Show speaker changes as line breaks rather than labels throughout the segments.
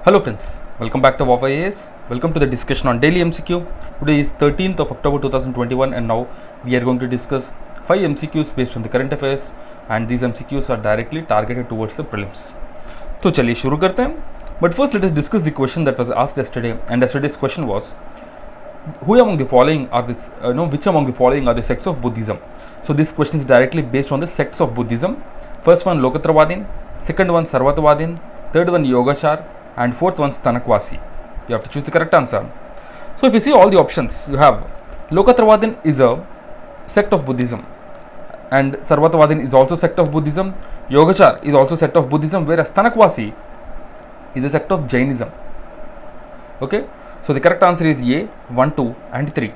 Hello friends, welcome back to Wafa AS. Welcome to the discussion on daily MCQ. Today is 13th of October 2021 and now we are going to discuss 5 MCQs based on the current affairs and these MCQs are directly targeted towards the prelims. तो चलिए शुरू करते हैं. But first let us discuss the question that was asked yesterday, and yesterday's question was which among the following are the sects of Buddhism? So this question is directly based on the sects of Buddhism. First one Lokatravadin, second one Sarvatavadin, third one Yogachar, and fourth one Stanakwasi. You have to choose the correct answer. So if you see all the options, you have Lokatravadin is a sect of Buddhism, and Sarvatavadin is also sect of Buddhism. Yogachar is also sect of Buddhism, whereas Stanakwasi is a sect of Jainism. Okay, so the correct answer is A, 1, 2 and 3.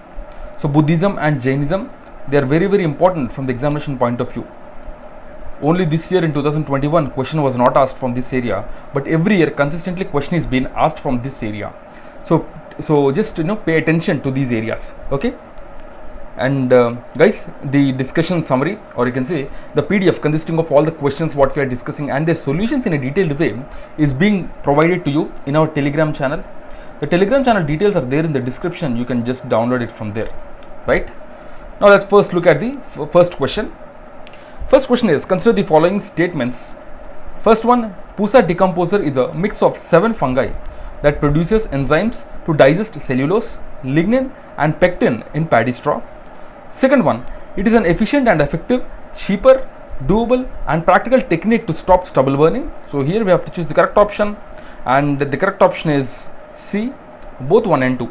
So Buddhism and Jainism, they are very important from the examination point of view. Only this year in 2021 question was not asked from this area, but every year consistently question is being asked from this area. So just pay attention to these areas. Okay, and guys, the discussion summary, or you can say the PDF consisting of all the questions what we are discussing and their solutions in a detailed way is being provided to you in our Telegram channel. The Telegram channel details are there in the description. You can just download it from there. Right now, let's first look at the first question. First question is, consider the following statements. First one, Pusa decomposer is a mix of 7 fungi that produces enzymes to digest cellulose, lignin and pectin in paddy straw. Second one, it is an efficient and effective, cheaper, doable and practical technique to stop stubble burning. So here we have to choose the correct option, and the correct option is C, both 1 and 2.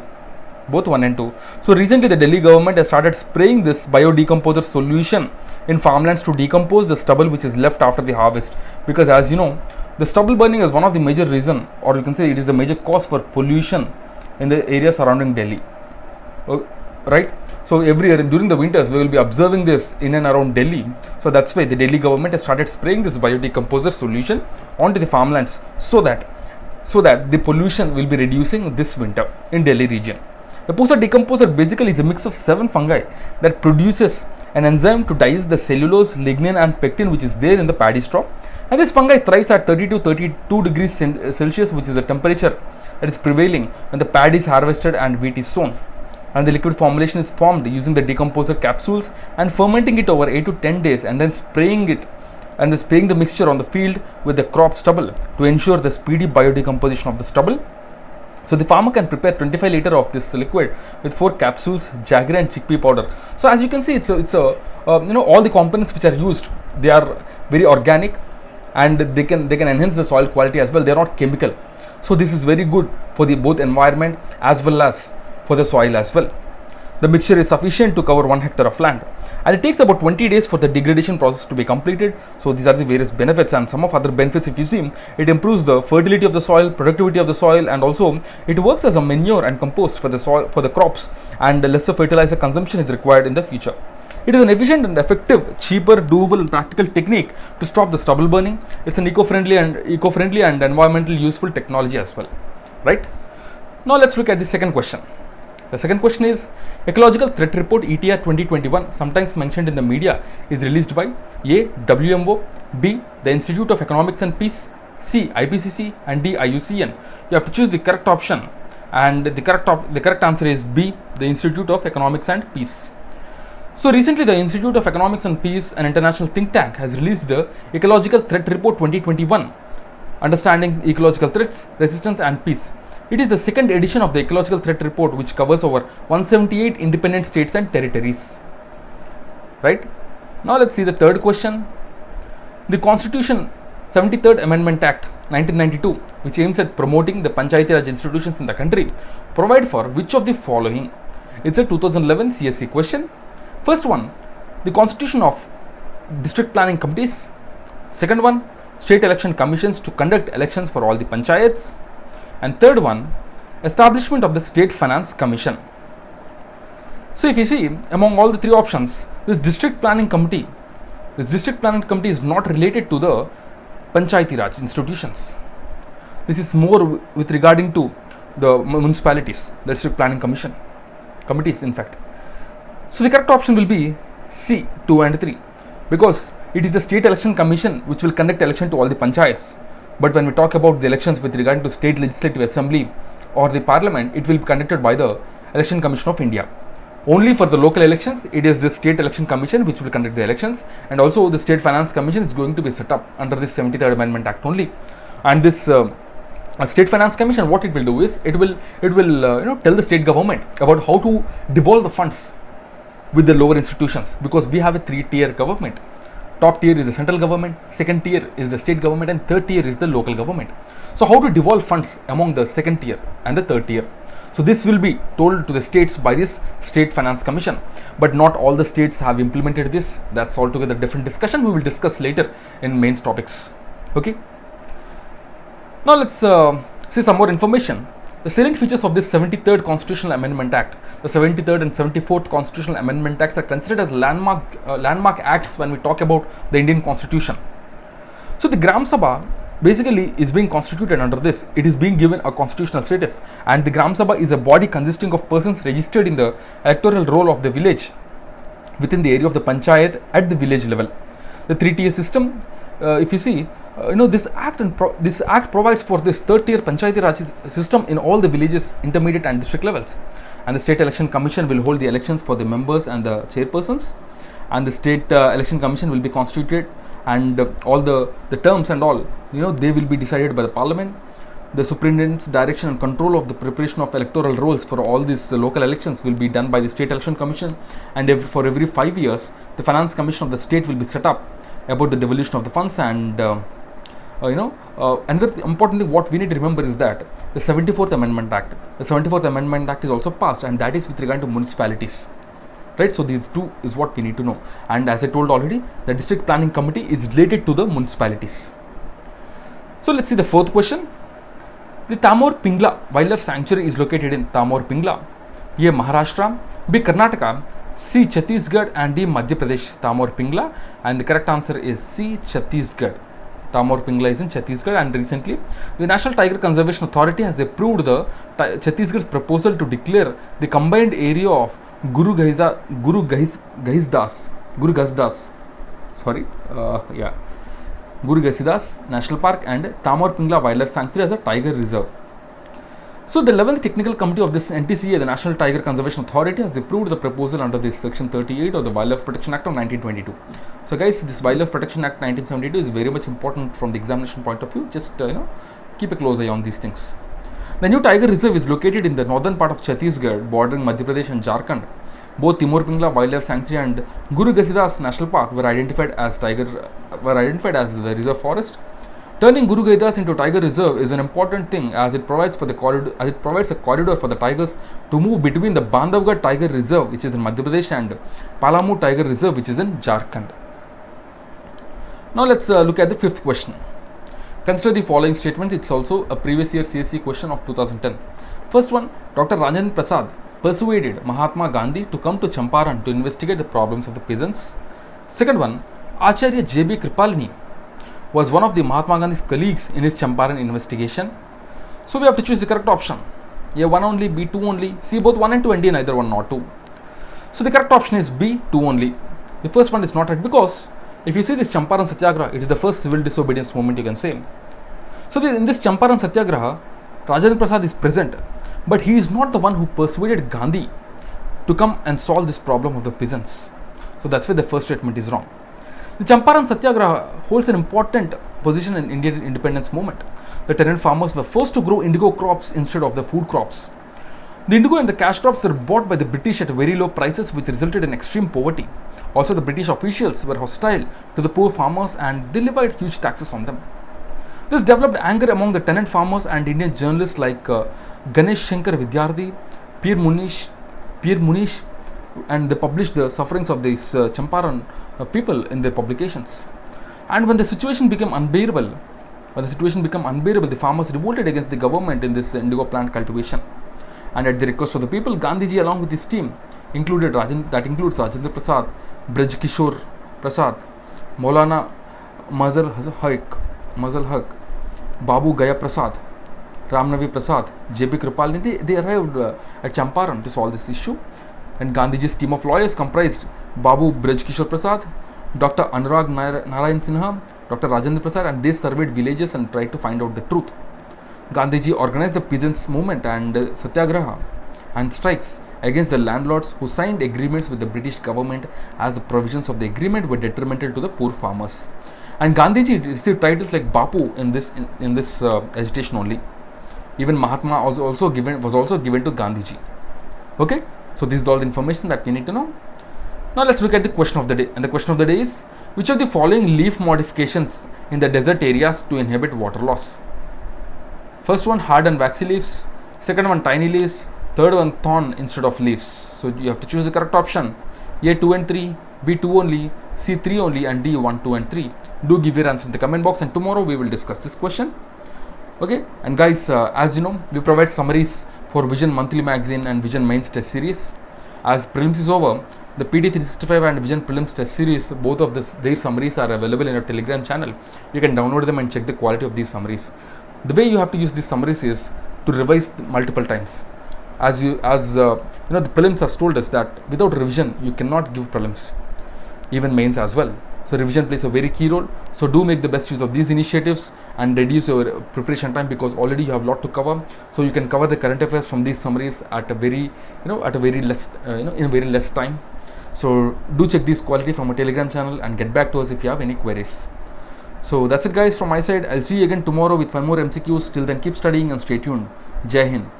So recently the Delhi government has started spraying this biodecomposer solution in farmlands to decompose the stubble which is left after the harvest, because as you know, the stubble burning is one of the major reason, or you can say it is the major cause for pollution in the area surrounding Delhi. Right, so every year during the winters we will be observing this in and around Delhi. So that's why the Delhi government has started spraying this biodecomposer solution onto the farmlands so that the pollution will be reducing this winter in Delhi region. The Pusa decomposer basically is a mix of 7 fungi that produces an enzyme to digest the cellulose, lignin and pectin which is there in the paddy straw, and this fungi thrives at 30 to 32 degrees Celsius, which is the temperature that is prevailing when the paddy is harvested and wheat is sown, and the liquid formulation is formed using the decomposer capsules and fermenting it over 8 to 10 days and then spraying the mixture on the field with the crop stubble to ensure the speedy biodecomposition of the stubble. So the farmer can prepare 25 liters of this liquid with 4 capsules, jaggery and chickpea powder. So as you can see, it's all the components which are used, they are very organic and they can enhance the soil quality as well. They are not chemical. So this is very good for the both environment as well as for the soil as well. The mixture is sufficient to cover 1 hectare of land, and it takes about 20 days for the degradation process to be completed. So these are the various benefits, and some of other benefits, if you see, it improves the fertility of the soil, productivity of the soil, and also it works as a manure and compost for the soil, for the crops, and lesser fertilizer consumption is required in the future. It is an efficient and effective, cheaper, doable and practical technique to stop the stubble burning. It's an eco-friendly and environmentally useful technology as well. Right? Now let's look at the second question. The second question is, Ecological Threat Report ETR 2021, sometimes mentioned in the media, is released by A, WMO, B, the Institute of Economics and Peace, C, IPCC and D, IUCN. You have to choose the correct option, and the correct answer is B, the Institute of Economics and Peace. So recently the Institute of Economics and Peace, an international think tank, has released the Ecological Threat Report 2021, Understanding Ecological Threats, Resistance and Peace. It is the second edition of the Ecological Threat Report, which covers over 178 independent states and territories. Right? Now let's see the third question. The Constitution 73rd Amendment Act 1992, which aims at promoting the Panchayati Raj institutions in the country, provide for which of the following? It's a 2011 CSE question. First one, the constitution of district planning committees. Second one, state election commissions to conduct elections for all the panchayats. And third one, establishment of the State Finance Commission. So if you see, among all the 3 options, this district planning committee is not related to the Panchayati Raj institutions. This is more with regarding to the municipalities, the district planning committees in fact. So the correct option will be C, 2 and 3, because it is the State Election Commission which will conduct election to all the panchayats. But when we talk about the elections with regard to state legislative assembly or the parliament, it will be conducted by the Election Commission of India. Only for the local elections, it is the State Election Commission which will conduct the elections, and also the State Finance Commission is going to be set up under this 73rd Amendment Act only. And this State Finance Commission, what it will do is it will tell the state government about how to devolve the funds with the lower institutions, because we have a 3-tier government. Top tier is the central government, second tier is the state government, and third tier is the local government. So how to devolve funds among the second tier and the third tier? So this will be told to the states by this State Finance Commission, but not all the states have implemented this. That's altogether different discussion. We will discuss later in mains topics. Okay. Now let's see some more information. The salient features of this 73rd Constitutional Amendment Act. The 73rd and 74th Constitutional Amendment Acts are considered as landmark acts when we talk about the Indian Constitution. So the Gram Sabha basically is being constituted under this. It is being given a constitutional status, and the Gram Sabha is a body consisting of persons registered in the electoral roll of the village within the area of the panchayat at the village level. The 3-tier system, if you see, this act provides for this third-tier panchayati raj system in all the villages, intermediate and district levels. And the State Election Commission will hold the elections for the members and the chairpersons, and the State Election Commission will be constituted, and all the terms and all, they will be decided by the Parliament. The superintendent's direction and control of the preparation of electoral rolls for all these local elections will be done by the State Election Commission, and for every 5 years, the Finance Commission of the state will be set up about the devolution of the funds. And another important thing what we need to remember is that the 74th Amendment Act, is also passed, and that is with regard to municipalities, right? So these two is what we need to know. And as I told already, the District Planning Committee is related to the municipalities. So let's see the fourth question. The Tamor Pingla Wildlife Sanctuary is located in Tamor Pingla, A, Maharashtra, B, Karnataka, C, Chhattisgarh, and D, Madhya Pradesh. Tamor Pingla, and the correct answer is C, Chhattisgarh. Tamor Pingla is in Chhattisgarh, and recently the National Tiger Conservation Authority has approved the Chhattisgarh's proposal to declare the combined area of Guru Ghasidas National Park and Tamor Pingla Wildlife Sanctuary as a tiger reserve. So the 11th Technical Committee of this NTCA, the National Tiger Conservation Authority, has approved the proposal under this Section 38 of the Wildlife Protection Act of 1922. So guys, this Wildlife Protection Act 1972 is very much important from the examination point of view. Just keep a close eye on these things. The new tiger reserve is located in the northern part of Chhattisgarh, bordering Madhya Pradesh and Jharkhand. Both Tamor Pingla Wildlife Sanctuary and Guru Ghasidas National Park were identified as the reserve forest. Turning Guru Ghasidas into tiger reserve is an important thing, as it provides a corridor for the tigers to move between the Bandhavgarh Tiger Reserve, which is in Madhya Pradesh, and Palamu Tiger Reserve, which is in Jharkhand. Now let's look at the fifth question. Consider the following statements. It's also a previous year CSE question of 2010. First one, Dr. Rajendra Prasad persuaded Mahatma Gandhi to come to Champaran to investigate the problems of the peasants. Second one, Acharya J.B. Kripalani was one of the Mahatma Gandhi's colleagues in his Champaran investigation. So we have to choose the correct option. A, 1 only, B, 2 only, C, both 1 and 2, and D, neither 1 nor 2. So the correct option is B, 2 only. The first one is not right, because if you see this Champaran Satyagraha, it is the first civil disobedience movement, you can say. So in this Champaran Satyagraha, Rajendra Prasad is present, but he is not the one who persuaded Gandhi to come and solve this problem of the peasants. So that's why the first statement is wrong. The Champaran Satyagraha holds an important position in Indian independence movement. The tenant farmers were forced to grow indigo crops instead of the food crops. The indigo and the cash crops were bought by the British at very low prices, which resulted in extreme poverty. Also, the British officials were hostile to the poor farmers, and they levied huge taxes on them. This developed anger among the tenant farmers and Indian journalists like Ganesh Shankar Vidyarthi, Pierre Munish, and they published the sufferings of these Champaran people in their publications. And when the situation became unbearable, the farmers revolted against the government in this indigo plant cultivation. And at the request of the people, Gandhiji, along with his team, includes Rajendra Prasad, Braj Kishore Prasad, Maulana Mazhar Haq, Babu Gaya Prasad, Ramnavi Prasad, J.B. Kripalani, they arrived at Champaran to solve this issue. And Gandhiji's team of lawyers comprised Babu Braj Kishore Prasad, Dr. Anurag Narayan Sinha, Dr. Rajendra Prasad, and they surveyed villages and tried to find out the truth. Gandhiji organized the peasants' movement and satyagraha and strikes against the landlords who signed agreements with the British government, as the provisions of the agreement were detrimental to the poor farmers. And Gandhiji received titles like Bapu in this agitation only. Even Mahatma was also given to Gandhiji. Okay, so this is all the information that we need to know. Now let's look at the question of the day. And the question of the day is, which of the following leaf modifications in the desert areas to inhibit water loss? First one, hard and waxy leaves. Second one, tiny leaves. Third one, thorn instead of leaves. So you have to choose the correct option. A 2 and 3, B 2 only, C 3 only, and D 1, 2 and 3. Do give your answer in the comment box, and tomorrow we will discuss this question. Okay, and guys, as you know, we provide summaries for Vision Monthly Magazine and Vision Mains Test Series. As prelims is over, the PD 365 and Vision Prelims Test Series, both of their summaries are available in our Telegram channel. You can download them and check the quality of these summaries. The way you have to use these summaries is to revise multiple times. As the prelims has told us that without revision you cannot give prelims, even mains as well. So revision plays a very key role. So do make the best use of these initiatives and reduce your preparation time, because already you have a lot to cover. So you can cover the current affairs from these summaries at a very in very less time. So do check this quality from a Telegram channel and get back to us if you have any queries. So that's it guys from my side. I'll see you again tomorrow with 5 more MCQs. Till then, keep studying and stay tuned. Jai Hind.